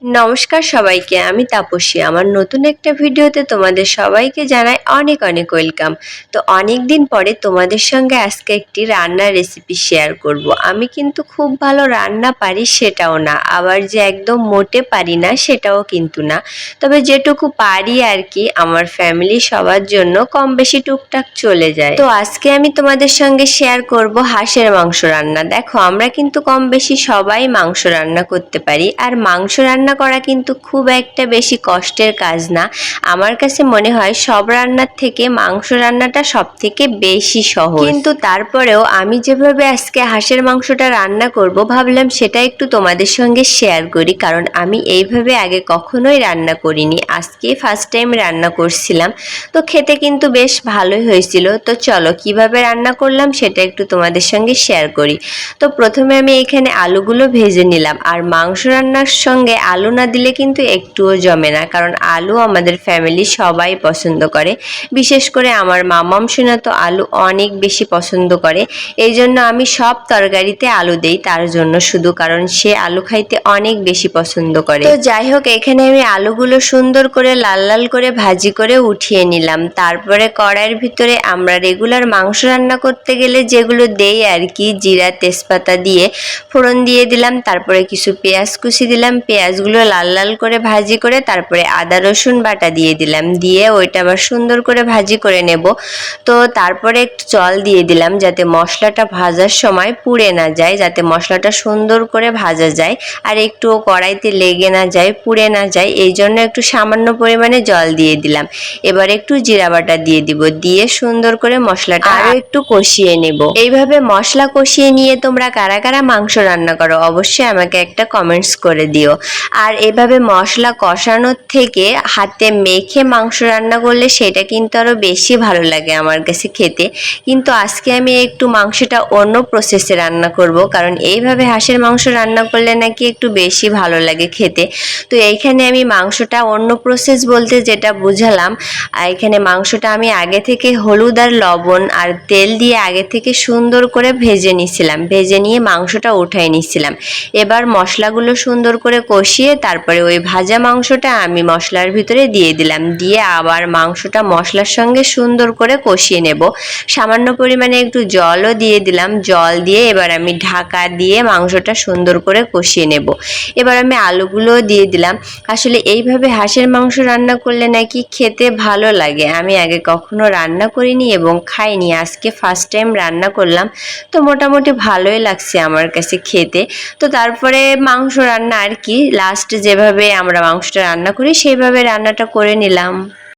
নমস্কার সবাইকে, আমি তাপসী। আমার নতুন একটা ভিডিওতে তোমাদের সবাইকে জানাই অনেক অনেক ওয়েলকাম। তো অনেক দিন পরে তোমাদের সঙ্গে আজকে একটি রান্নার রেসিপি শেয়ার করব। আমি কিন্তু খুব ভালো রান্না পারি সেটাও না, আবার যে একদম মোটে পারি না সেটাও কিন্তু না। তবে যেটুকু পারি আর কি, আমার ফ্যামিলি সবার জন্য কম বেশি টুকটাক চলে যায়। তো আজকে আমি তোমাদের সঙ্গে শেয়ার করব হাঁসের মাংস রান্না। দেখো, আমরা কিন্তু কম বেশি সবাই মাংস রান্না করতে পারি, আর মাংস রান্না করা কিন্তু খুব একটা বেশি কষ্টের কাজ না। আমার কাছে মনে হয় সব রান্নার থেকে মাংস রান্নাটা সব থেকে বেশি সহজ। কিন্তু তারপরেও আমি যেভাবে আজকে হাঁসের মাংসটা রান্না করব, ভাবলাম সেটা একটু তোমাদের সঙ্গে শেয়ার করি, কারণ আমি এইভাবে আগে কখনোই রান্না করিনি। আজকে ফার্স্ট টাইম রান্না করছিলাম। তো খেতে কিন্তু বেশ ভালোই হয়েছিল। তো চলো কিভাবে রান্না করলাম সেটা একটু তোমাদের সঙ্গে শেয়ার করি। তো প্রথমে আমি এখানে আলুগুলো ভেজে নিলাম। আর মাংস রান্নার সঙ্গে আলু না দিলে কিন্তু একটুও জমে না, কারণ আলু আমাদের ফ্যামিলি সবাই পছন্দ করে। বিশেষ করে আমার মামাম সোনা তো আলু অনেক বেশি পছন্দ করে। এই জন্য আমি সব তরকারিতে আলু দেই তার জন্য, শুধু কারণ সে আলু খাইতে অনেক বেশি পছন্দ করে। তো যাই হোক, এখানে আমি আলুগুলো সুন্দর করে লাল লাল করে ভাজি করে উঠিয়ে নিলাম। তারপরে কড়াইয়ের ভিতরে আমরা রেগুলার মাংস রান্না করতে গেলে যেগুলো দেই আর কি, জিরা তেজপাতা দিয়ে ফোড়ন দিয়ে দিলাম। তারপরে কিছু পেঁয়াজ কুচি দিলাম, পেঁয়াজগুলো লাল লাল করে ভাজি করে তারপরে আদা রসুন বাটা দিয়ে দিলাম, দিয়ে ওইটা আবার সুন্দর করে ভাজি করে নেব। তো তারপরে একটু জল দিয়ে দিলাম যাতে মশলাটা ভাজার সময় পুড়ে না যায়, যাতে মশলাটা সুন্দর করে ভাজা যায় আর একটুও কড়াইতে লেগে না যায়, পুড়ে না যায়। এই জন্য একটু সামান্য পরিমাণে জল দিয়ে দিলাম। এবার একটু জিরা বাটা দিয়ে দিব, দিয়ে সুন্দর করে মশলাটা আরো একটু কষিয়ে নেব। এইভাবে মশলা কষিয়ে নিয়ে তোমরা কারা কারা মাংস রান্না করো অবশ্যই আমাকে একটা কমেন্টস করে দিও। আর এভাবে মশলা কষানোর থেকে হাতে মেখে মাংস রান্না করলে সেটা কিন্তু আরো বেশি ভালো লাগে আমার কাছে খেতে। কিন্তু আজকে আমি একটু মাংসটা অন্য প্রসেসে রান্না করব, কারণ এইভাবে হাঁসের মাংস রান্না করলে নাকি একটু বেশি ভালো লাগে খেতে। তো এইখানে আমি মাংসটা অন্য প্রসেস বলতে যেটা বুঝালাম, এখানে মাংসটা আমি আগে থেকে হলুদ আর লবণ আর তেল দিয়ে আগে থেকে সুন্দর করে ভেজে নিছিলাম, ভেজে নিয়ে মাংসটা উঠাই নিছিলাম। এবার মশলাগুলো সুন্দর করে কষিয়ে তারপরে ওই ভাজা মাংসটা আমি মশলার ভিতরে দিয়ে দিলাম, দিয়ে আবার মাংসটা মশলার সঙ্গে সুন্দর করে কষিয়ে নেব। সামান্য পরিমাণে একটু জলও দিয়ে দিলাম, জল দিয়ে এবার আমি ঢাকা দিয়ে মাংসটা সুন্দর করে কষিয়ে নেব। এবার আমি আলুগুলোও দিয়ে দিলাম। আসলে এইভাবে হাঁসের মাংস রান্না করলে নাকি খেতে ভালো লাগে। আমি আগে কখনো রান্না করিনি এবং খাইনি, আজকে ফার্স্ট টাইম রান্না করলাম। তো মোটামুটি ভালোই লাগছে আমার কাছে খেতে। তো তারপরে মাংস রান্না আর কি, লাস্ট যেভাবে আমরা মাংসটা রান্না করি সেইভাবে রান্নাটা করে নিলাম।